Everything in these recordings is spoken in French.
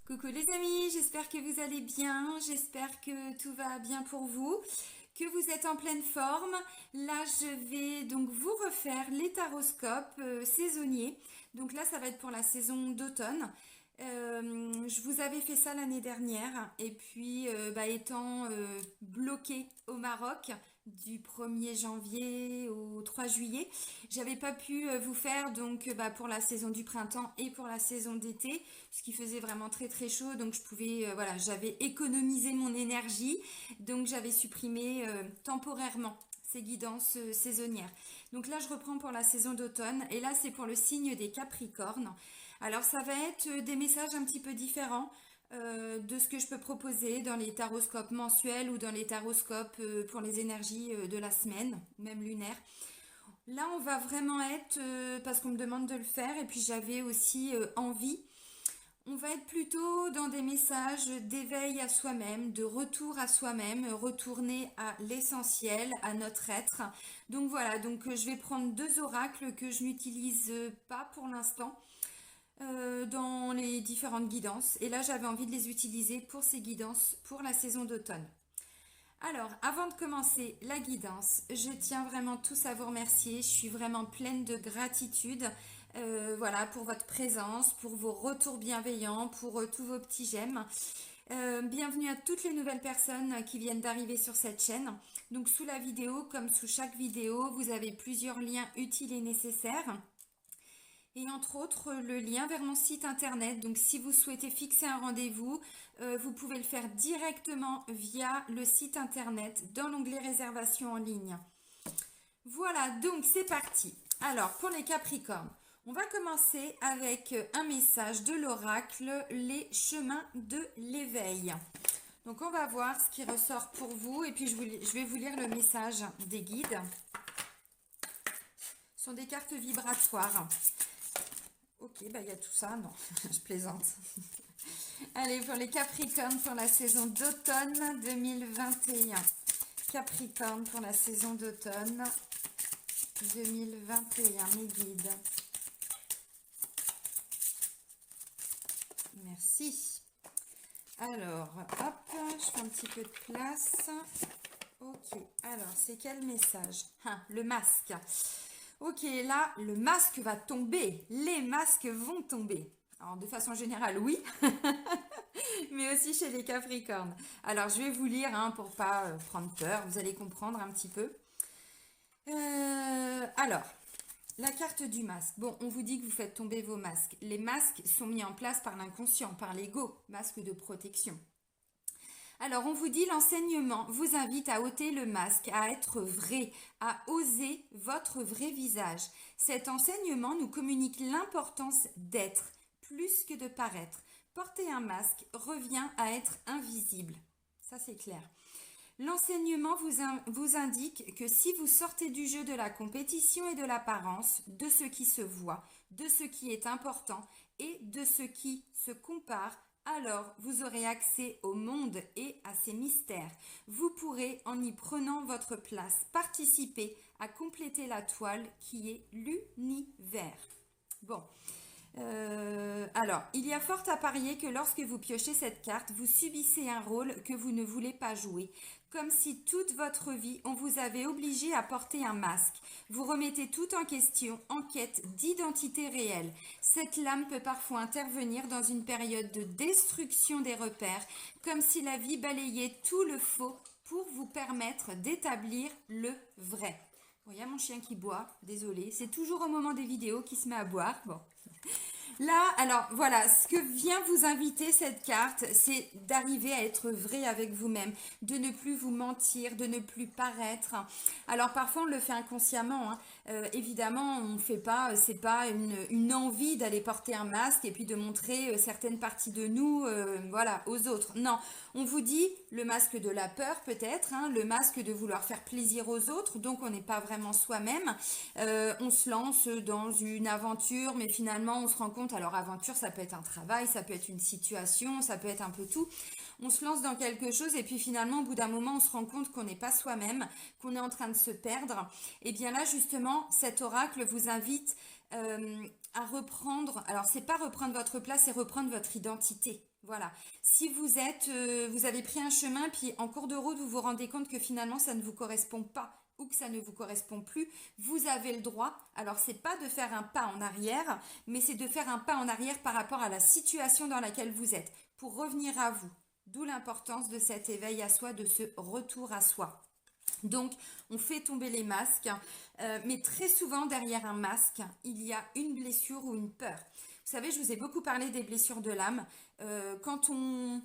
Coucou les amis, j'espère que vous allez bien, j'espère que tout va bien pour vous, que vous êtes en pleine forme. Là, je vais donc vous refaire les taroscopes saisonniers. Donc là, ça va être pour la saison d'automne. Je vous avais fait ça l'année dernière et puis étant bloquée au Maroc du 1er janvier au 3 juillet, j'avais pas pu vous faire donc pour la saison du printemps et pour la saison d'été, ce qui faisait vraiment très très chaud, donc je pouvais voilà, j'avais économisé mon énergie, donc j'avais supprimé temporairement ces guidances saisonnières. Donc là je reprends pour la saison d'automne et là c'est pour le signe des Capricornes. Alors ça va être des messages un petit peu différents de ce que je peux proposer dans les taroscopes mensuels ou dans les taroscopes pour les énergies de la semaine, même lunaire. Là on va vraiment être, parce qu'on me demande de le faire et puis j'avais aussi envie, on va être plutôt dans des messages d'éveil à soi-même, de retour à soi-même, retourner à l'essentiel, à notre être. Donc voilà, donc je vais prendre deux oracles que je n'utilise pas pour l'instant dans les différentes guidances. Et là, j'avais envie de les utiliser pour ces guidances pour la saison d'automne. Alors, avant de commencer la guidance, je tiens vraiment tous à vous remercier. Je suis vraiment pleine de gratitude. Voilà, pour votre présence, pour vos retours bienveillants, pour tous vos petits j'aime. Bienvenue à toutes les nouvelles personnes qui viennent d'arriver sur cette chaîne. Donc sous la vidéo, comme sous chaque vidéo, vous avez plusieurs liens utiles et nécessaires. Et entre autres, le lien vers mon site internet. Donc si vous souhaitez fixer un rendez-vous, vous pouvez le faire directement via le site internet dans l'onglet réservation en ligne. Voilà, donc c'est parti. Alors pour les Capricornes, on va commencer avec un message de l'oracle, les chemins de l'éveil. Donc on va voir ce qui ressort pour vous et puis je vais vous lire le message des guides. Ce sont des cartes vibratoires. Ok, il y a tout ça. Non, je plaisante. Allez, pour les Capricornes, pour la saison d'automne 2021. Capricorne pour la saison d'automne 2021, mes guides. Merci. Alors, hop, je fais un petit peu de place. Ok, alors, c'est quel message? Le masque. Ok, là, le masque va tomber. Les masques vont tomber. Alors, de façon générale, oui. Mais aussi chez les Capricornes. Alors, je vais vous lire pour pas prendre peur. Vous allez comprendre un petit peu. Alors, la carte du masque. Bon, on vous dit que vous faites tomber vos masques. Les masques sont mis en place par l'inconscient, par l'ego. Masque de protection. Alors, on vous dit l'enseignement vous invite à ôter le masque, à être vrai, à oser votre vrai visage. Cet enseignement nous communique l'importance d'être plus que de paraître. Porter un masque revient à être invisible. Ça, c'est clair. L'enseignement vous indique que si vous sortez du jeu de la compétition et de l'apparence, de ce qui se voit, de ce qui est important et de ce qui se compare, alors vous aurez accès au monde et à ses mystères. Vous pourrez, en y prenant votre place, participer à compléter la toile qui est l'univers. Bon. Alors, il y a fort à parier que lorsque vous piochez cette carte, vous subissez un rôle que vous ne voulez pas jouer. Comme si toute votre vie, on vous avait obligé à porter un masque. Vous remettez tout en question, en quête d'identité réelle. Cette lame peut parfois intervenir dans une période de destruction des repères, comme si la vie balayait tout le faux pour vous permettre d'établir le vrai. Bon, il y a mon chien qui boit, désolé, c'est toujours au moment des vidéos qu'il se met à boire. Bon. Là, alors voilà, ce que vient vous inviter cette carte, c'est d'arriver à être vrai avec vous-même, de ne plus vous mentir, de ne plus paraître. Alors parfois on le fait inconsciemment, évidemment on ne fait pas, c'est pas une envie d'aller porter un masque et puis de montrer certaines parties de nous, voilà, aux autres. Non, on vous dit le masque de la peur peut-être, le masque de vouloir faire plaisir aux autres, donc on n'est pas vraiment soi-même. On se lance dans une aventure, mais finalement on se rend compte, alors aventure ça peut être un travail, ça peut être une situation, ça peut être un peu tout. On se lance dans quelque chose et puis finalement au bout d'un moment on se rend compte qu'on n'est pas soi-même, qu'on est en train de se perdre. Et bien là justement cet oracle vous invite à reprendre, alors c'est pas reprendre votre place, c'est reprendre votre identité. Voilà. Si vous avez pris un chemin, puis en cours de route, vous vous rendez compte que finalement ça ne vous correspond pas ou que ça ne vous correspond plus, vous avez le droit. Alors c'est pas de faire un pas en arrière, mais c'est de faire un pas en arrière par rapport à la situation dans laquelle vous êtes, pour revenir à vous. D'où l'importance de cet éveil à soi, de ce retour à soi. Donc, on fait tomber les masques, mais très souvent, derrière un masque, il y a une blessure ou une peur. Vous savez, je vous ai beaucoup parlé des blessures de l'âme. Quand on...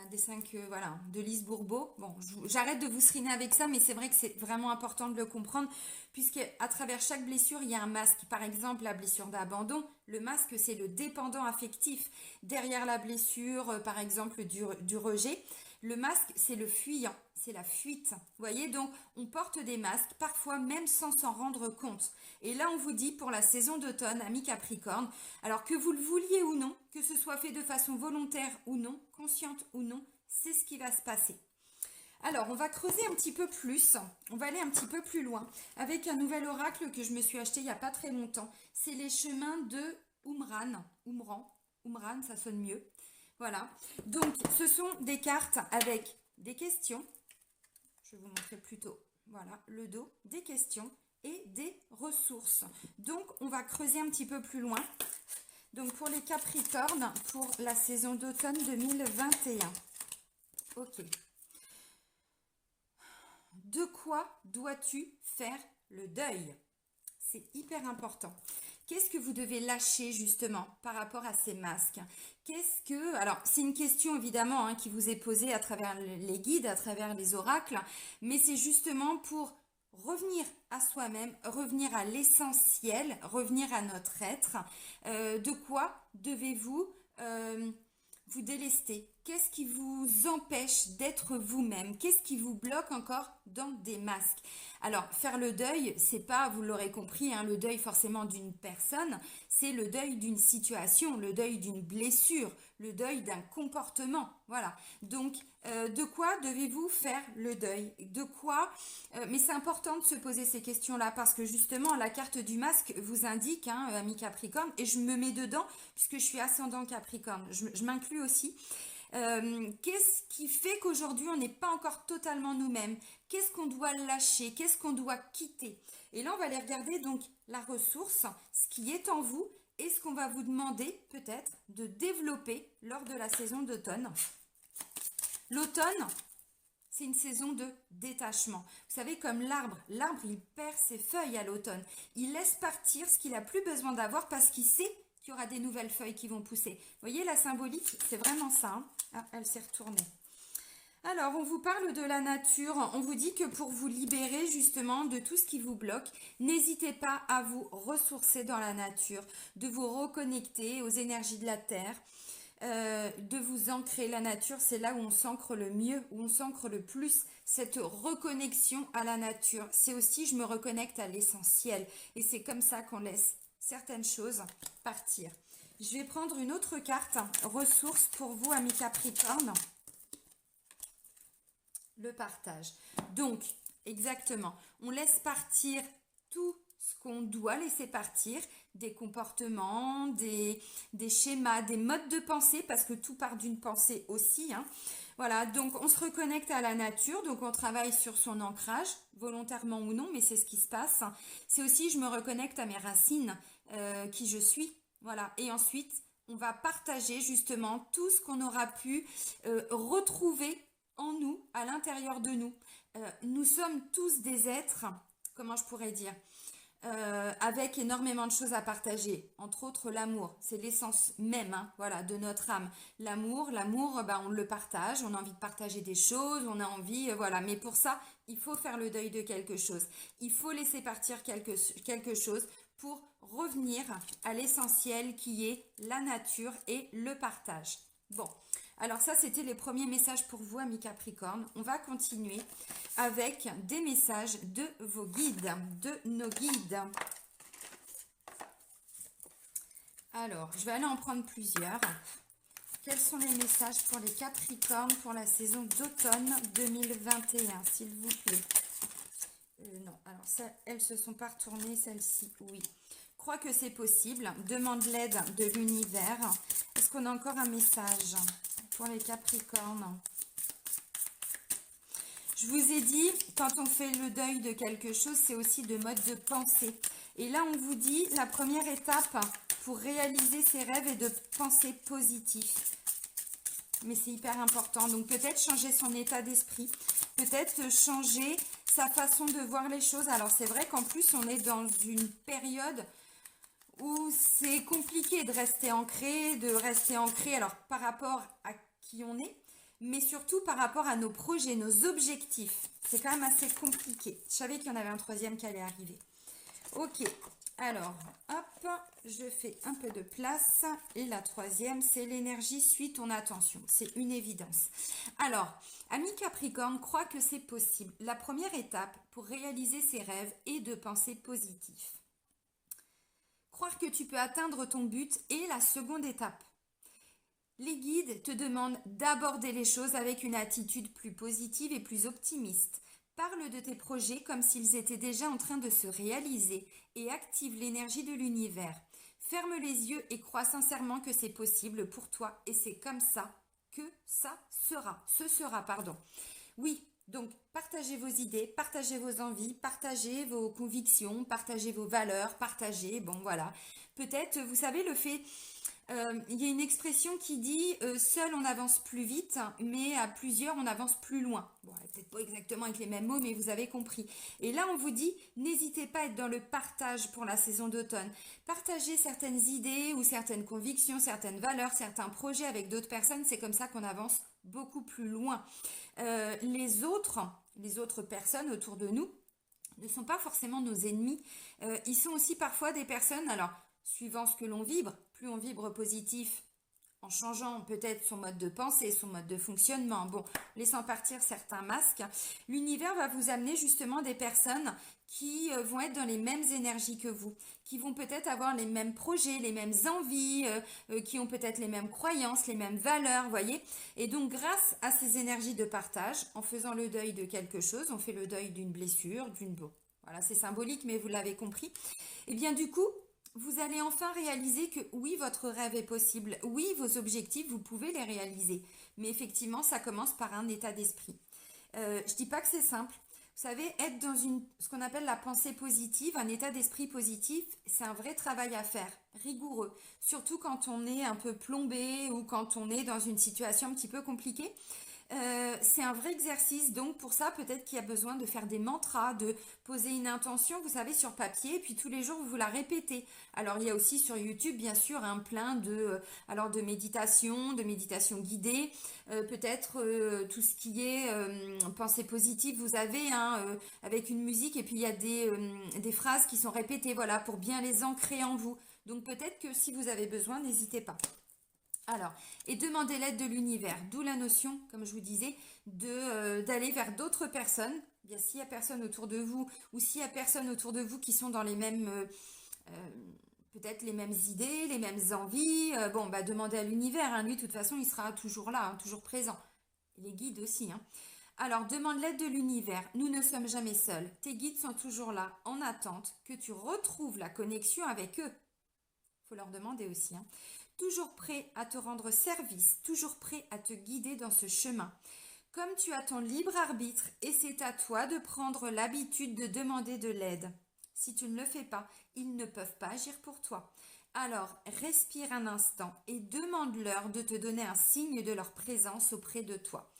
Des 5, voilà, de Lise Bourbeau. Bon, j'arrête de vous seriner avec ça, mais c'est vrai que c'est vraiment important de le comprendre, puisque à travers chaque blessure, il y a un masque. Par exemple, la blessure d'abandon, le masque, c'est le dépendant affectif. Derrière la blessure, par exemple, du rejet, le masque, c'est le fuyant, c'est la fuite. Vous voyez, donc on porte des masques, parfois même sans s'en rendre compte. Et là, on vous dit pour la saison d'automne, amis Capricorne, alors que vous le vouliez ou non, que ce soit fait de façon volontaire ou non, consciente ou non, c'est ce qui va se passer. Alors, on va creuser un petit peu plus, on va aller un petit peu plus loin, avec un nouvel oracle que je me suis acheté il n'y a pas très longtemps. C'est les chemins de Umran, ça sonne mieux. Voilà, donc ce sont des cartes avec des questions, je vais vous montrer plutôt, voilà, le dos, des questions et des ressources. Donc on va creuser un petit peu plus loin. Donc pour les Capricornes, pour la saison d'automne 2021. Ok. De quoi dois-tu faire le deuil? C'est hyper important. Qu'est-ce que vous devez lâcher justement par rapport à ces masques? Alors, c'est une question évidemment qui vous est posée à travers les guides, à travers les oracles, mais c'est justement pour revenir à soi-même, revenir à l'essentiel, revenir à notre être. De quoi devez-vous vous délester? Qu'est-ce qui vous empêche d'être vous-même? Qu'est-ce qui vous bloque encore dans des masques? Alors, faire le deuil, c'est pas, vous l'aurez compris, le deuil forcément d'une personne, c'est le deuil d'une situation, le deuil d'une blessure, le deuil d'un comportement. Voilà. Donc, de quoi devez-vous faire le deuil? De quoi Mais c'est important de se poser ces questions-là parce que justement, la carte du masque vous indique, ami Capricorne, et je me mets dedans puisque je suis ascendant Capricorne. Je m'inclus aussi. Qu'est-ce qui fait qu'aujourd'hui on n'est pas encore totalement nous-mêmes? Qu'est-ce qu'on doit lâcher? Qu'est-ce qu'on doit quitter? Et là on va aller regarder donc la ressource, ce qui est en vous et ce qu'on va vous demander peut-être de développer lors de la saison d'automne. L'automne, c'est une saison de détachement. Vous savez, comme l'arbre, il perd ses feuilles à l'automne. Il laisse partir ce qu'il n'a plus besoin d'avoir parce qu'il sait qu'il y aura des nouvelles feuilles qui vont pousser. Vous voyez la symbolique, c'est vraiment ça. Ah, elle s'est retournée. Alors, on vous parle de la nature. On vous dit que pour vous libérer justement de tout ce qui vous bloque, n'hésitez pas à vous ressourcer dans la nature, de vous reconnecter aux énergies de la terre, de vous ancrer. La nature, c'est là où on s'ancre le mieux, où on s'ancre le plus. Cette reconnexion à la nature, c'est aussi je me reconnecte à l'essentiel. Et c'est comme ça qu'on laisse certaines choses partir. Je vais prendre une autre carte, ressources pour vous, amis Capricorne. Le partage. Donc, exactement, on laisse partir tout ce qu'on doit laisser partir, des comportements, des schémas, des modes de pensée, parce que tout part d'une pensée aussi. Voilà, donc on se reconnecte à la nature, donc on travaille sur son ancrage, volontairement ou non, mais c'est ce qui se passe. C'est aussi, je me reconnecte à mes racines, qui je suis. Voilà, et ensuite, on va partager justement tout ce qu'on aura pu retrouver en nous, à l'intérieur de nous. Nous sommes tous des êtres, comment je pourrais dire, avec énormément de choses à partager, entre autres l'amour, c'est l'essence même, voilà, de notre âme. L'amour, on le partage, on a envie de partager des choses, on a envie, voilà, mais pour ça, il faut faire le deuil de quelque chose. Il faut laisser partir quelque chose pour revenir à l'essentiel qui est la nature et le partage. Bon, alors ça c'était les premiers messages pour vous, amis Capricorne. On va continuer avec des messages de vos guides, de nos guides. Alors, je vais aller en prendre plusieurs. Quels sont les messages pour les Capricornes pour la saison d'automne 2021, s'il vous plaît? Non, alors ça, elles se sont pas retournées, celles-ci, oui. crois que c'est possible. Demande l'aide de l'univers. Est-ce qu'on a encore un message pour les Capricornes? Je vous ai dit, quand on fait le deuil de quelque chose, c'est aussi de mode de pensée. Et là, on vous dit, la première étape pour réaliser ses rêves est de penser positif. Mais c'est hyper important. Donc, peut-être changer son état d'esprit. Peut-être changer sa façon de voir les choses. Alors, c'est vrai qu'en plus, on est dans une période où c'est compliqué de rester ancré, alors par rapport à qui on est, mais surtout par rapport à nos projets, nos objectifs. C'est quand même assez compliqué. Je savais qu'il y en avait un troisième qui allait arriver. Ok, alors, hop, je fais un peu de place. Et la troisième, c'est l'énergie suit ton attention. C'est une évidence. Alors, ami Capricorne, crois que c'est possible. La première étape pour réaliser ses rêves est de penser positif. Croire que tu peux atteindre ton but est la seconde étape. Les guides te demandent d'aborder les choses avec une attitude plus positive et plus optimiste. Parle de tes projets comme s'ils étaient déjà en train de se réaliser et active l'énergie de l'univers. Ferme les yeux et crois sincèrement que c'est possible pour toi et c'est comme ça que ça sera. Ce sera, pardon. Oui, donc partagez vos idées, partagez vos envies, partagez vos convictions, partagez vos valeurs, partagez, bon voilà. Peut-être, vous savez, le fait... il y a une expression qui dit seul on avance plus vite, mais à plusieurs on avance plus loin. Bon, peut-être pas exactement avec les mêmes mots, mais vous avez compris. Et là, on vous dit, n'hésitez pas à être dans le partage pour la saison d'automne. Partagez certaines idées ou certaines convictions, certaines valeurs, certains projets avec d'autres personnes. C'est comme ça qu'on avance beaucoup plus loin. Les autres personnes autour de nous ne sont pas forcément nos ennemis. Ils sont aussi parfois des personnes, alors suivant ce que l'on vibre, plus on vibre positif, en changeant peut-être son mode de pensée, son mode de fonctionnement, bon, laissant partir certains masques, l'univers va vous amener justement des personnes qui vont être dans les mêmes énergies que vous, qui vont peut-être avoir les mêmes projets, les mêmes envies, qui ont peut-être les mêmes croyances, les mêmes valeurs, voyez. Et donc, grâce à ces énergies de partage, en faisant le deuil de quelque chose, on fait le deuil d'une blessure, voilà, c'est symbolique, mais vous l'avez compris. Et bien du coup, vous allez enfin réaliser que oui, votre rêve est possible. Oui, vos objectifs, vous pouvez les réaliser. Mais effectivement, ça commence par un état d'esprit. Je dis pas que c'est simple. Vous savez, être dans ce qu'on appelle la pensée positive, un état d'esprit positif, c'est un vrai travail à faire, rigoureux. Surtout quand on est un peu plombé ou quand on est dans une situation un petit peu compliquée. C'est un vrai exercice, donc pour ça peut-être qu'il y a besoin de faire des mantras, de poser une intention, vous savez, sur papier, puis tous les jours vous la répétez. Alors il y a aussi sur YouTube bien sûr un plein de méditation guidée, peut-être tout ce qui est pensée positive, vous avez avec une musique et puis il y a des phrases qui sont répétées, voilà, pour bien les ancrer en vous. Donc peut-être que si vous avez besoin, n'hésitez pas. Alors, et demandez l'aide de l'univers, d'où la notion, comme je vous disais, d'aller vers d'autres personnes. Bien, s'il n'y a personne autour de vous, ou s'il n'y a personne autour de vous qui sont dans les mêmes, peut-être les mêmes idées, les mêmes envies, bon, bah demandez à l'univers, lui, de toute façon, il sera toujours là, toujours présent. Les guides aussi, Alors, demande l'aide de l'univers. Nous ne sommes jamais seuls. Tes guides sont toujours là, en attente, que tu retrouves la connexion avec eux. Il faut leur demander aussi, Toujours prêt à te rendre service, toujours prêt à te guider dans ce chemin. Comme tu as ton libre arbitre et c'est à toi de prendre l'habitude de demander de l'aide. Si tu ne le fais pas, ils ne peuvent pas agir pour toi. Alors, respire un instant et demande-leur de te donner un signe de leur présence auprès de toi.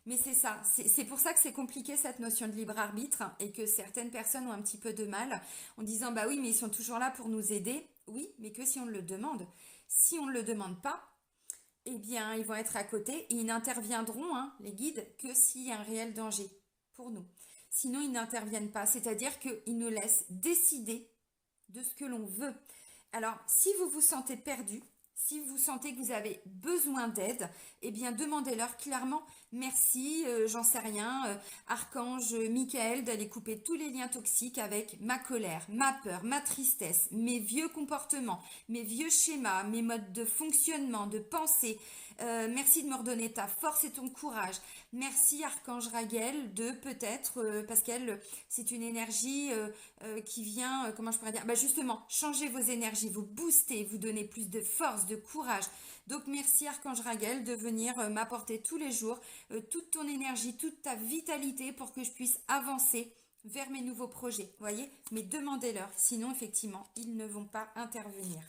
Mais c'est ça, c'est pour ça que c'est compliqué cette notion de libre arbitre et que certaines personnes ont un petit peu de mal en disant bah oui mais ils sont toujours là pour nous aider. Oui, mais que si on le demande. Si on ne le demande pas, eh bien ils vont être à côté et ils n'interviendront, les guides, que s'il y a un réel danger pour nous. Sinon ils n'interviennent pas, c'est-à-dire qu'ils nous laissent décider de ce que l'on veut. Alors si vous vous sentez perdu, si vous sentez que vous avez besoin d'aide, eh bien demandez-leur clairement merci, j'en sais rien, Archange Michael, d'aller couper tous les liens toxiques avec ma colère, ma peur, ma tristesse, mes vieux comportements, mes vieux schémas, mes modes de fonctionnement, de pensée. Merci de me redonner ta force et ton courage. Merci Archange Raguel de peut-être, parce qu'elle, c'est une énergie qui vient, comment je pourrais dire, bah justement, changer vos énergies, vous booster, vous donner plus de force, de courage. Donc merci Archange Raguel de venir m'apporter tous les jours toute ton énergie, toute ta vitalité pour que je puisse avancer vers mes nouveaux projets. Voyez, mais demandez-leur, sinon effectivement, ils ne vont pas intervenir.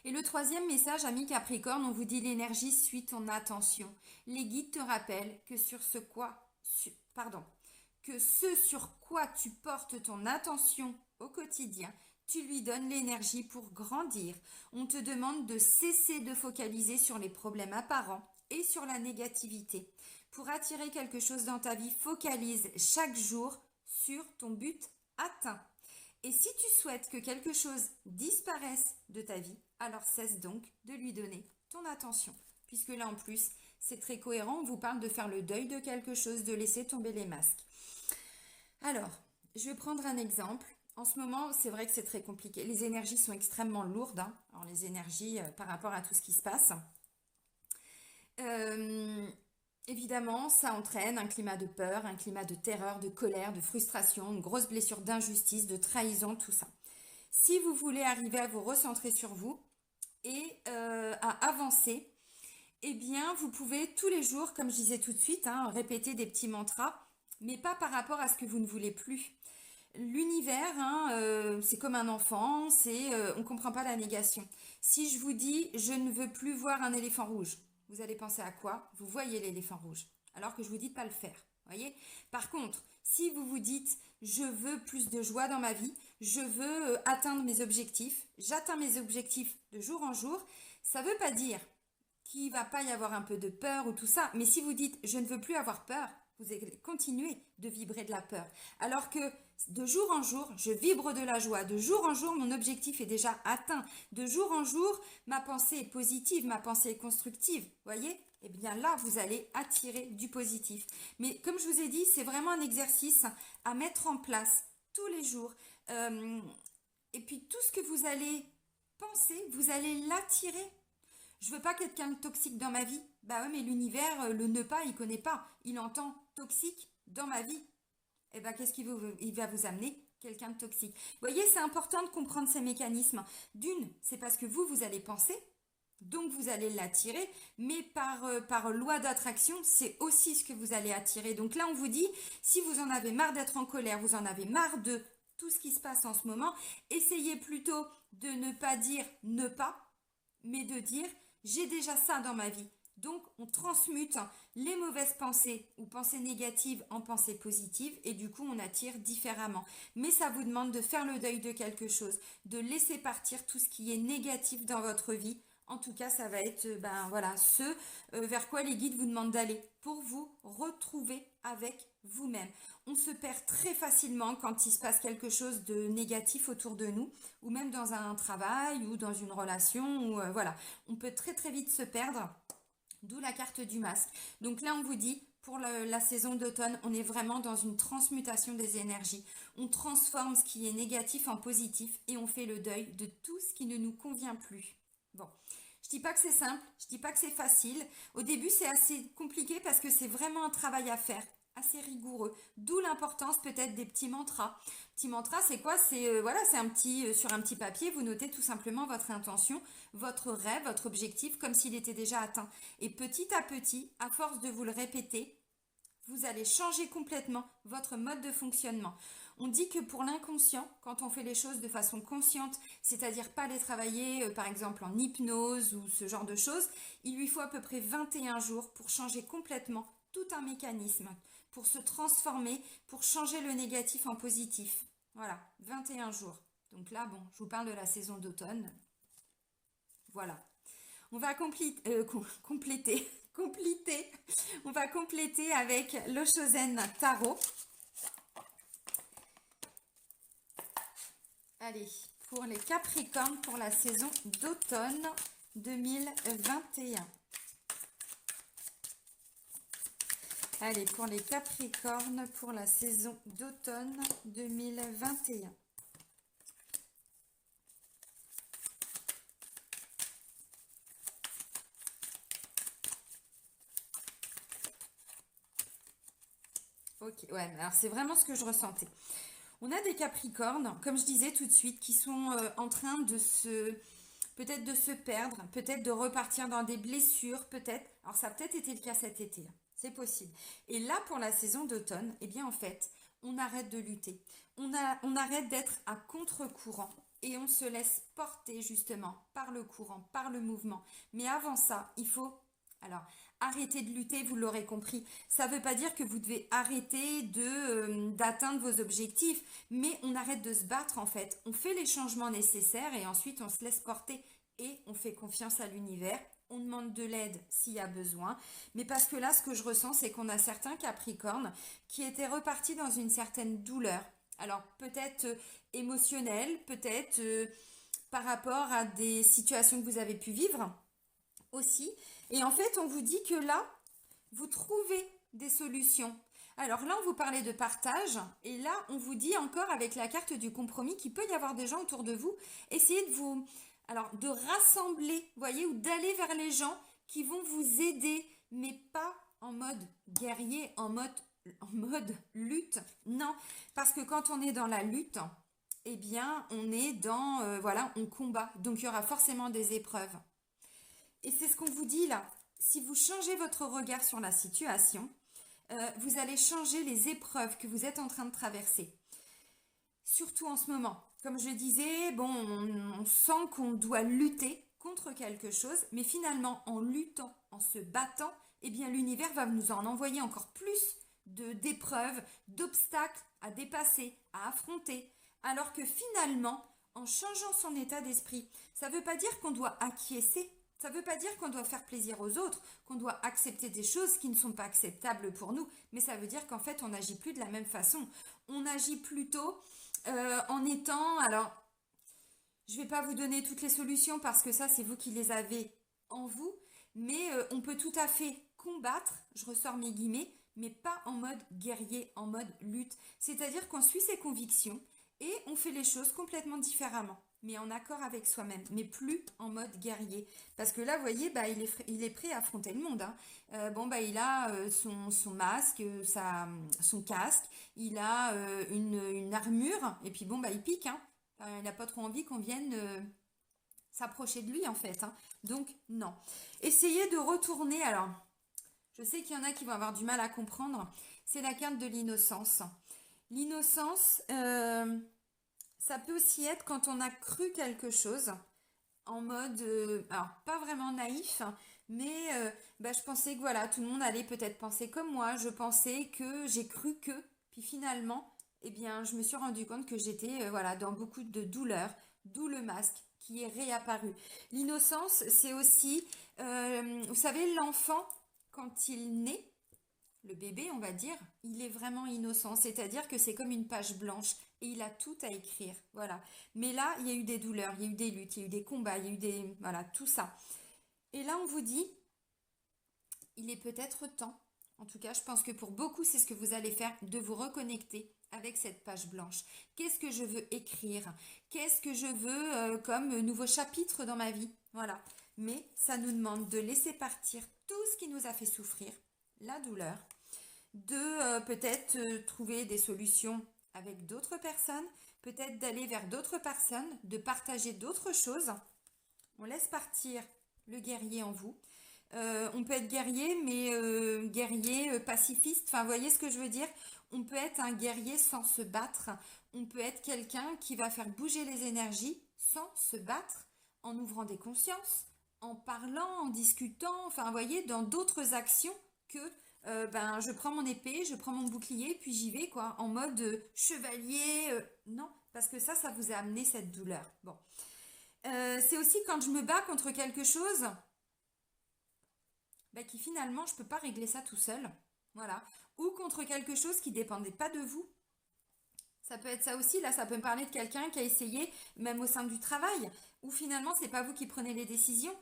Et le troisième message, ami Capricorne, on vous dit l'énergie suit ton attention. Les guides te rappellent que que ce sur quoi tu portes ton attention au quotidien, tu lui donnes l'énergie pour grandir. On te demande de cesser de focaliser sur les problèmes apparents et sur la négativité. Pour attirer quelque chose dans ta vie, focalise chaque jour sur ton but atteint. Et si tu souhaites que quelque chose disparaisse de ta vie, alors cesse donc de lui donner ton attention. Puisque là en plus, c'est très cohérent, on vous parle de faire le deuil de quelque chose, de laisser tomber les masques. Alors, je vais prendre un exemple. En ce moment, c'est vrai que c'est très compliqué. Les énergies sont extrêmement lourdes. Alors les énergies par rapport à tout ce qui se passe. Évidemment, ça entraîne un climat de peur, un climat de terreur, de colère, de frustration, une grosse blessure d'injustice, de trahison, tout ça. Si vous voulez arriver à vous recentrer sur vous et à avancer, eh bien, vous pouvez tous les jours, comme je disais tout de suite, répéter des petits mantras, mais pas par rapport à ce que vous ne voulez plus. L'univers, c'est comme un enfant, on ne comprend pas la négation. Si je vous dis « je ne veux plus voir un éléphant rouge », vous allez penser à quoi? Vous voyez l'éléphant rouge, alors que je vous dis de pas le faire. Voyez. Par contre, si vous vous dites « je veux plus de joie dans ma vie, je veux atteindre mes objectifs, j'atteins mes objectifs de jour en jour », ça ne veut pas dire qu'il ne va pas y avoir un peu de peur ou tout ça, mais si vous dites « je ne veux plus avoir peur », vous allez continuer de vibrer de la peur. Alors que de jour en jour, je vibre de la joie. De jour en jour, mon objectif est déjà atteint. De jour en jour, ma pensée est positive, ma pensée est constructive. Voyez? Eh bien là, vous allez attirer du positif. Mais comme je vous ai dit, c'est vraiment un exercice à mettre en place tous les jours. Et puis tout ce que vous allez penser, vous allez l'attirer. Je veux pas quelqu'un de toxique dans ma vie. Bah ouais, mais l'univers, le ne pas, il connaît pas. Il entend toxique dans ma vie. Et ben qu'est-ce il va vous amener? Quelqu'un de toxique. Vous voyez, c'est important de comprendre ces mécanismes. D'une, c'est parce que vous allez penser, donc vous allez l'attirer, mais par loi d'attraction, c'est aussi ce que vous allez attirer. Donc là, on vous dit, si vous en avez marre d'être en colère, vous en avez marre de tout ce qui se passe en ce moment, essayez plutôt de ne pas dire ne pas, mais de dire j'ai déjà ça dans ma vie. Donc, on transmute les mauvaises pensées ou pensées négatives en pensées positives et du coup, on attire différemment. Mais ça vous demande de faire le deuil de quelque chose, de laisser partir tout ce qui est négatif dans votre vie. En tout cas, ça va être ce vers quoi les guides vous demandent d'aller pour vous retrouver avec vous-même. On se perd très facilement quand il se passe quelque chose de négatif autour de nous, ou même dans un travail ou dans une relation. On peut très très vite se perdre. D'où la carte du masque. Donc là, on vous dit, pour la saison d'automne, on est vraiment dans une transmutation des énergies. On transforme ce qui est négatif en positif et on fait le deuil de tout ce qui ne nous convient plus. Bon, je dis pas que c'est simple, je dis pas que c'est facile. Au début, c'est assez compliqué parce que c'est vraiment un travail à faire, assez rigoureux. D'où l'importance peut-être des petits mantras. Petit mantra, c'est quoi? C'est sur un petit papier, vous notez tout simplement votre intention, votre rêve, votre objectif, comme s'il était déjà atteint. Et petit à petit, à force de vous le répéter, vous allez changer complètement votre mode de fonctionnement. On dit que pour l'inconscient, quand on fait les choses de façon consciente, c'est-à-dire pas les travailler par exemple en hypnose ou ce genre de choses, il lui faut à peu près 21 jours pour changer complètement tout un mécanisme, pour se transformer, pour changer le négatif en positif. Voilà, 21 jours. Donc là, bon, je vous parle de la saison d'automne. Voilà. On va compléter. On va compléter avec l'Oshozen Tarot. Allez, pour les Capricornes pour la saison d'automne 2021. Allez, pour les Capricornes pour la saison d'automne 2021. Ok, ouais, alors c'est vraiment ce que je ressentais. On a des Capricornes, comme je disais tout de suite, qui sont en train de peut-être de se perdre, peut-être de repartir dans des blessures, peut-être. Alors ça a peut-être été le cas cet été, hein. C'est possible. Et là, pour la saison d'automne, eh bien en fait, on arrête de lutter. On arrête d'être à contre-courant et on se laisse porter justement par le courant, par le mouvement. Mais avant ça, il faut, alors, arrêter de lutter, vous l'aurez compris. Ça ne veut pas dire que vous devez arrêter d'atteindre vos objectifs, mais on arrête de se battre en fait. On fait les changements nécessaires et ensuite on se laisse porter et on fait confiance à l'univers. On demande de l'aide s'il y a besoin. Mais parce que là, ce que je ressens, c'est qu'on a certains Capricornes qui étaient repartis dans une certaine douleur. Alors peut-être émotionnelle, peut-être par rapport à des situations que vous avez pu vivre aussi. Et en fait, on vous dit que là, vous trouvez des solutions. Alors là, on vous parlait de partage, et là, on vous dit encore avec la carte du compromis qu'il peut y avoir des gens autour de vous. Essayez de vous, alors, de rassembler, voyez, ou d'aller vers les gens qui vont vous aider, mais pas en mode guerrier, en mode lutte. Non, parce que quand on est dans la lutte, eh bien, on est dans, voilà, on combat. Donc, il y aura forcément des épreuves. Et c'est ce qu'on vous dit là. Si vous changez votre regard sur la situation, vous allez changer les épreuves que vous êtes en train de traverser. Surtout en ce moment. Comme je disais, bon, on sent qu'on doit lutter contre quelque chose, mais finalement, en luttant, en se battant, eh bien, l'univers va nous en envoyer encore plus d'épreuves, d'obstacles à dépasser, à affronter. Alors que finalement, en changeant son état d'esprit, ça ne veut pas dire qu'on doit acquiescer. Ça ne veut pas dire qu'on doit faire plaisir aux autres, qu'on doit accepter des choses qui ne sont pas acceptables pour nous, mais ça veut dire qu'en fait, on n'agit plus de la même façon. On agit plutôt en étant... Alors, je ne vais pas vous donner toutes les solutions parce que ça, c'est vous qui les avez en vous, mais on peut tout à fait combattre, je ressors mes guillemets, mais pas en mode guerrier, en mode lutte. C'est-à-dire qu'on suit ses convictions et on fait les choses complètement différemment, mais en accord avec soi-même, mais plus en mode guerrier. Parce que là, vous voyez, bah, il est prêt à affronter le monde, hein. Bon, bah, il a son masque, son casque, il a une armure, et puis bon, bah, il pique, hein. Il n'a pas trop envie qu'on vienne s'approcher de lui, en fait, hein. Donc, non. Essayez de retourner, alors, je sais qu'il y en a qui vont avoir du mal à comprendre, c'est la carte de l'innocence. L'innocence, ça peut aussi être quand on a cru quelque chose en mode, alors pas vraiment naïf, hein, mais bah, je pensais que voilà, tout le monde allait peut-être penser comme moi. Je pensais que j'ai cru que, puis finalement, eh bien, je me suis rendu compte que j'étais voilà dans beaucoup de douleur, d'où le masque qui est réapparu. L'innocence, c'est aussi, vous savez, l'enfant quand il naît le bébé, on va dire, il est vraiment innocent. C'est-à-dire que c'est comme une page blanche et il a tout à écrire. Voilà. Mais là, il y a eu des douleurs, il y a eu des luttes, il y a eu des combats, il y a eu des... Voilà, tout ça. Et là, on vous dit, il est peut-être temps, en tout cas, je pense que pour beaucoup, c'est ce que vous allez faire, de vous reconnecter avec cette page blanche. Qu'est-ce que je veux écrire? Qu'est-ce que je veux comme nouveau chapitre dans ma vie? Voilà. Mais ça nous demande de laisser partir tout ce qui nous a fait souffrir, la douleur, de peut-être trouver des solutions avec d'autres personnes, peut-être d'aller vers d'autres personnes, de partager d'autres choses. On laisse partir le guerrier en vous. On peut être guerrier, mais guerrier pacifiste. Enfin, vous voyez ce que je veux dire? On peut être un guerrier sans se battre. On peut être quelqu'un qui va faire bouger les énergies sans se battre, en ouvrant des consciences, en parlant, en discutant. Enfin, vous voyez, dans d'autres actions que ben, je prends mon épée, je prends mon bouclier, puis j'y vais, quoi, en mode chevalier. Non, parce que ça vous a amené cette douleur. Bon. C'est aussi quand je me bats contre quelque chose bah, qui finalement, je ne peux pas régler ça tout seul. Voilà. Ou contre quelque chose qui ne dépendait pas de vous. Ça peut être ça aussi, là, ça peut me parler de quelqu'un qui a essayé, même au sein du travail, où finalement, c'est pas vous qui prenez les décisions.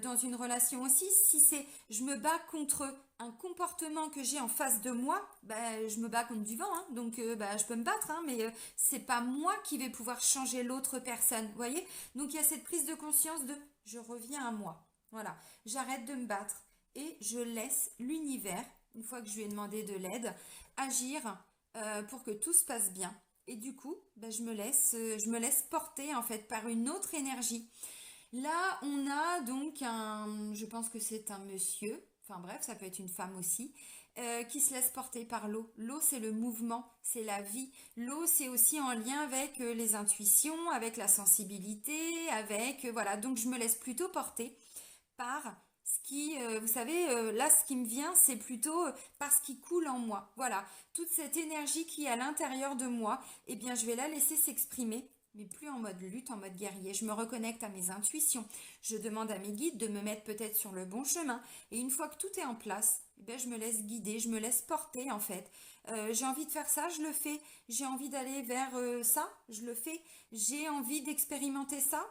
Dans une relation aussi, si c'est je me bats contre un comportement que j'ai en face de moi, bah, je me bats contre du vent, hein, donc bah, je peux me battre, hein, mais c'est pas moi qui vais pouvoir changer l'autre personne, vous voyez? Donc il y a cette prise de conscience de je reviens à moi. Voilà, j'arrête de me battre et je laisse l'univers une fois que je lui ai demandé de l'aide, agir pour que tout se passe bien. Et du coup, ben, je me laisse porter en fait par une autre énergie. Là, on a donc je pense que c'est un monsieur, enfin bref, ça peut être une femme aussi, qui se laisse porter par l'eau. L'eau, c'est le mouvement, c'est la vie. L'eau, c'est aussi en lien avec les intuitions, avec la sensibilité, avec, voilà. Donc, je me laisse plutôt porter par ce qui, vous savez, là, ce qui me vient, c'est plutôt par ce qui coule en moi. Voilà, toute cette énergie qui est à l'intérieur de moi, eh bien, je vais la laisser s'exprimer, mais plus en mode lutte, en mode guerrier. Je me reconnecte à mes intuitions. Je demande à mes guides de me mettre peut-être sur le bon chemin. Et une fois que tout est en place, eh bien, je me laisse guider, je me laisse porter en fait. J'ai envie de faire ça, je le fais. J'ai envie d'aller vers ça, je le fais. J'ai envie d'expérimenter ça,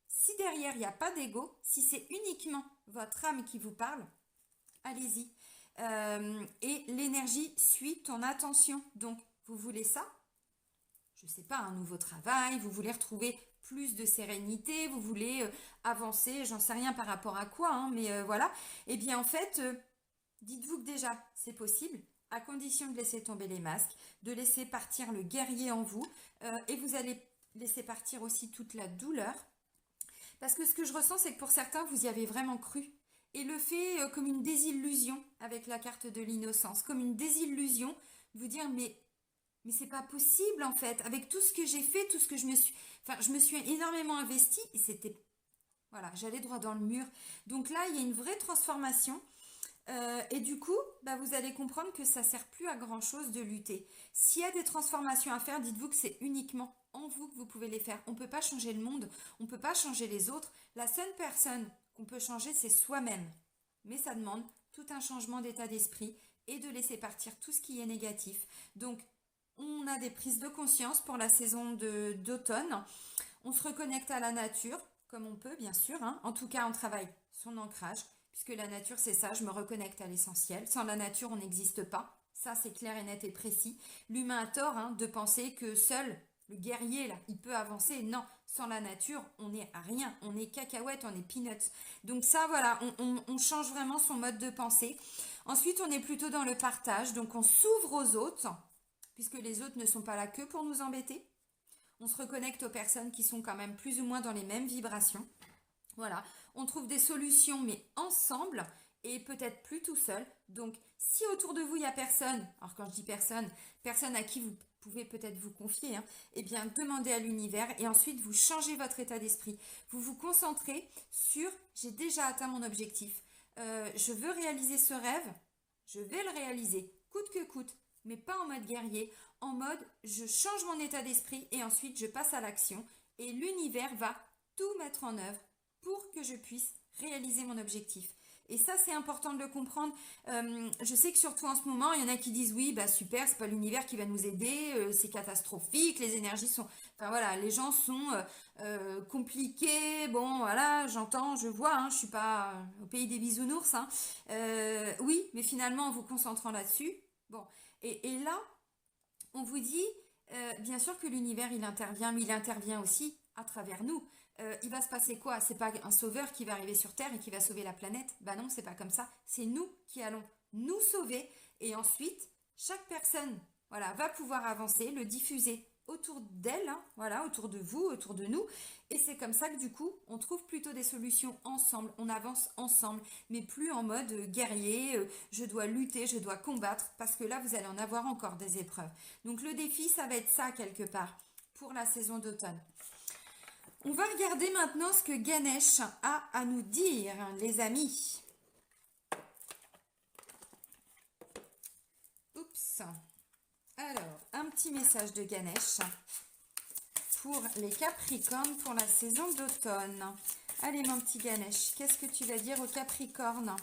si derrière il n'y a pas d'ego, si c'est uniquement votre âme qui vous parle, allez-y. Et l'énergie suit ton attention. Donc, vous voulez ça? Je ne sais pas, un nouveau travail, vous voulez retrouver plus de sérénité, vous voulez avancer, j'en sais rien par rapport à quoi, hein, mais voilà. Eh bien, en fait, dites-vous que déjà, c'est possible, à condition de laisser tomber les masques, de laisser partir le guerrier en vous, et vous allez laisser partir aussi toute la douleur. Parce que ce que je ressens, c'est que pour certains, vous y avez vraiment cru. Et le fait comme une désillusion avec la carte de l'innocence, comme une désillusion, de vous dire mais c'est pas possible en fait, avec tout ce que j'ai fait, tout ce que je me suis... Enfin, je me suis énormément investie et c'était... Voilà, j'allais droit dans le mur. Donc là, il y a une vraie transformation. Et du coup, bah, vous allez comprendre que ça sert plus à grand chose de lutter. S'il y a des transformations à faire, dites-vous que c'est uniquement en vous que vous pouvez les faire. On ne peut pas changer le monde, on ne peut pas changer les autres. La seule personne qu'on peut changer, c'est soi-même. Mais ça demande tout un changement d'état d'esprit et de laisser partir tout ce qui est négatif. Donc, on a des prises de conscience pour la saison d'automne. On se reconnecte à la nature, comme on peut, bien sûr, hein. En tout cas, on travaille son ancrage, puisque la nature, c'est ça, je me reconnecte à l'essentiel. Sans la nature, on n'existe pas. Ça, c'est clair et net et précis. L'humain a tort hein, de penser que seul, le guerrier, là, il peut avancer. Non, sans la nature, on n'est à rien. On est cacahuètes, on est peanuts. Donc ça, voilà, on change vraiment son mode de pensée. Ensuite, on est plutôt dans le partage. Donc, on s'ouvre aux autres, puisque les autres ne sont pas là que pour nous embêter. On se reconnecte aux personnes qui sont quand même plus ou moins dans les mêmes vibrations. Voilà, on trouve des solutions, mais ensemble et peut-être plus tout seul. Donc, si autour de vous, il n'y a personne, alors quand je dis personne, personne à qui vous pouvez peut-être vous confier, hein, eh bien, demandez à l'univers et ensuite, vous changez votre état d'esprit. Vous vous concentrez sur « j'ai déjà atteint mon objectif. Je veux réaliser ce rêve, je vais le réaliser, coûte que coûte, mais pas en mode guerrier, en mode je change mon état d'esprit et ensuite je passe à l'action et l'univers va tout mettre en œuvre pour que je puisse réaliser mon objectif. Et ça, c'est important de le comprendre. Je sais que surtout en ce moment, il y en a qui disent oui, bah super, c'est pas l'univers qui va nous aider, c'est catastrophique, les énergies sont... Enfin voilà, les gens sont compliqués. Bon, voilà, j'entends, je vois, hein, je suis pas au pays des bisounours. Hein. Oui, mais finalement, en vous concentrant là-dessus, bon. Et là, on vous dit, bien sûr que l'univers, il intervient, mais il intervient aussi à travers nous. Il va se passer quoi? C'est pas un sauveur qui va arriver sur Terre et qui va sauver la planète. Bah non, c'est pas comme ça. C'est nous qui allons nous sauver. Et ensuite, chaque personne, voilà, va pouvoir avancer, le diffuser autour d'elle, hein, voilà, autour de vous, autour de nous. Et c'est comme ça que du coup, on trouve plutôt des solutions ensemble. On avance ensemble, mais plus en mode guerrier. Je dois lutter, je dois combattre, parce que là, vous allez en avoir encore des épreuves. Donc le défi, ça va être ça quelque part pour la saison d'automne. On va regarder maintenant ce que Ganesh a à nous dire, les amis. Oups. Alors, un petit message de Ganesh pour les Capricornes pour la saison d'automne. Allez, mon petit Ganesh, qu'est-ce que tu vas dire aux Capricornes ?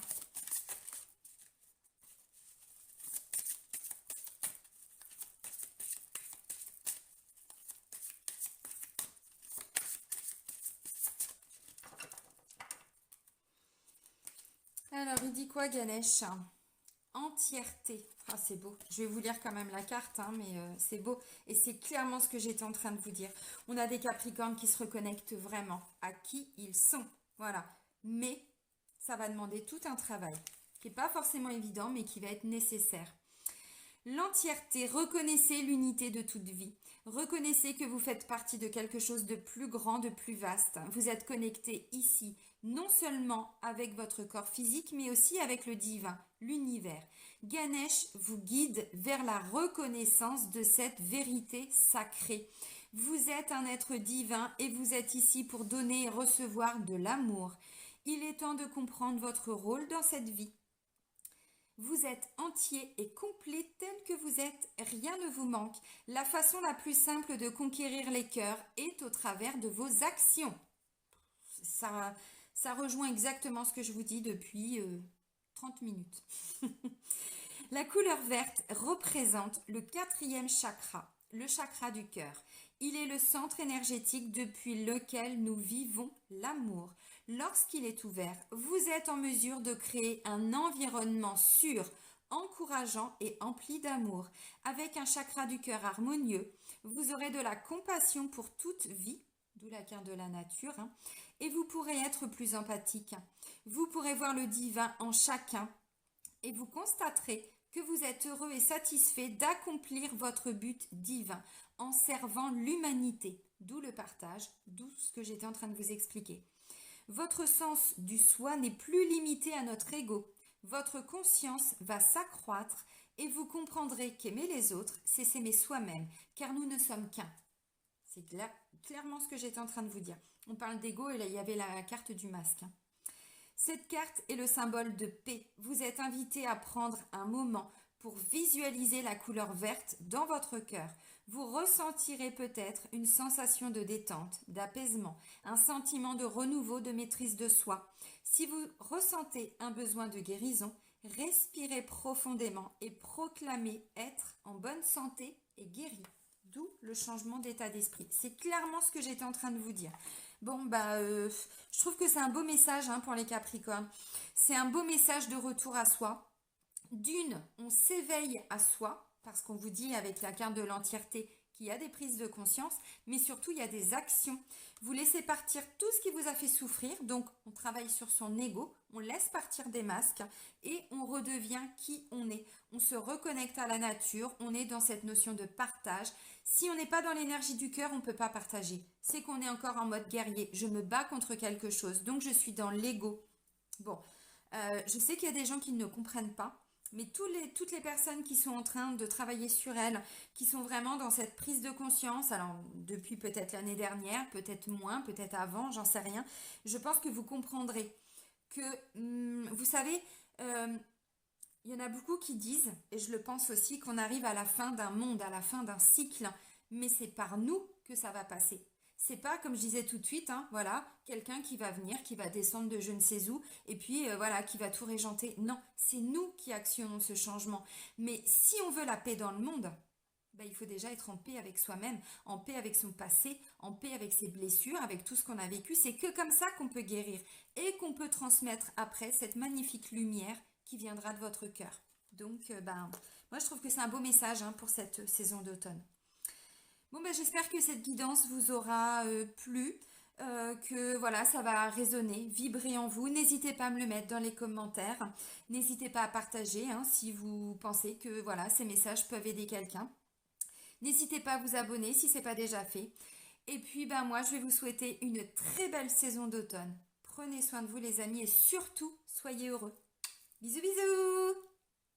Alors, il dit quoi, Ganesh? Entièreté. Ah, c'est beau. Je vais vous lire quand même la carte, hein, mais c'est beau. Et c'est clairement ce que j'étais en train de vous dire. On a des Capricornes qui se reconnectent vraiment à qui ils sont. Voilà. Mais ça va demander tout un travail. qui n'est pas forcément évident, mais qui va être nécessaire. L'entièreté, reconnaissez l'unité de toute vie. Reconnaissez que vous faites partie de quelque chose de plus grand, de plus vaste. Vous êtes connecté ici, non seulement avec votre corps physique, mais aussi avec le divin, l'univers. Ganesh vous guide vers la reconnaissance de cette vérité sacrée. Vous êtes un être divin et vous êtes ici pour donner et recevoir de l'amour. Il est temps de comprendre votre rôle dans cette vie. Vous êtes entier et complet tel que vous êtes, rien ne vous manque. La façon la plus simple de conquérir les cœurs est au travers de vos actions. Ça rejoint exactement ce que je vous dis depuis 30 minutes. La couleur verte représente le 4e chakra, le chakra du cœur. Il est le centre énergétique depuis lequel nous vivons l'amour. Lorsqu'il est ouvert, vous êtes en mesure de créer un environnement sûr, encourageant et empli d'amour. Avec un chakra du cœur harmonieux, vous aurez de la compassion pour toute vie, d'où la carte de la nature, et vous pourrez être plus empathique. Vous pourrez voir le divin en chacun et vous constaterez que vous êtes heureux et satisfait d'accomplir votre but divin en servant l'humanité, d'où le partage, d'où ce que j'étais en train de vous expliquer. Votre sens du soi n'est plus limité à notre ego. Votre conscience va s'accroître et vous comprendrez qu'aimer les autres, c'est s'aimer soi-même, car nous ne sommes qu'un. C'est clairement ce que j'étais en train de vous dire. On parle d'ego et là, il y avait la carte du masque. Cette carte est le symbole de paix. Vous êtes invité à prendre un moment pour visualiser la couleur verte dans votre cœur. Vous ressentirez peut-être une sensation de détente, d'apaisement, un sentiment de renouveau, de maîtrise de soi. Si vous ressentez un besoin de guérison, respirez profondément et proclamez être en bonne santé et guéri. D'où le changement d'état d'esprit. C'est clairement ce que j'étais en train de vous dire. Bon, je trouve que c'est un beau message pour les Capricornes. C'est un beau message de retour à soi. D'une, on s'éveille à soi, parce qu'on vous dit avec la carte de l'entièreté qu'il y a des prises de conscience, mais surtout il y a des actions. Vous laissez partir tout ce qui vous a fait souffrir, donc on travaille sur son ego, on laisse partir des masques et on redevient qui on est. On se reconnecte à la nature, on est dans cette notion de partage. Si on n'est pas dans l'énergie du cœur, on ne peut pas partager. C'est qu'on est encore en mode guerrier. Je me bats contre quelque chose, donc je suis dans l'ego. Bon, je sais qu'il y a des gens qui ne comprennent pas. Mais toutes les personnes qui sont en train de travailler sur elles, qui sont vraiment dans cette prise de conscience, alors depuis peut-être l'année dernière, peut-être moins, peut-être avant, j'en sais rien, je pense que vous comprendrez que, vous savez, il y en a beaucoup qui disent, et je le pense aussi, qu'on arrive à la fin d'un monde, à la fin d'un cycle, mais c'est par nous que ça va passer. C'est pas, comme je disais tout de suite, voilà, quelqu'un qui va venir, qui va descendre de je ne sais où, et puis voilà, qui va tout régenter. Non, c'est nous qui actionnons ce changement. Mais si on veut la paix dans le monde, il faut déjà être en paix avec soi-même, en paix avec son passé, en paix avec ses blessures, avec tout ce qu'on a vécu. C'est que comme ça qu'on peut guérir et qu'on peut transmettre après cette magnifique lumière qui viendra de votre cœur. Donc, moi, je trouve que c'est un beau message pour cette saison d'automne. Bon, j'espère que cette guidance vous aura plu, que voilà, ça va résonner, vibrer en vous. N'hésitez pas à me le mettre dans les commentaires. N'hésitez pas à partager si vous pensez que voilà, ces messages peuvent aider quelqu'un. N'hésitez pas à vous abonner si ce n'est pas déjà fait. Et puis, moi, je vais vous souhaiter une très belle saison d'automne. Prenez soin de vous, les amis, et surtout, soyez heureux. Bisous, bisous!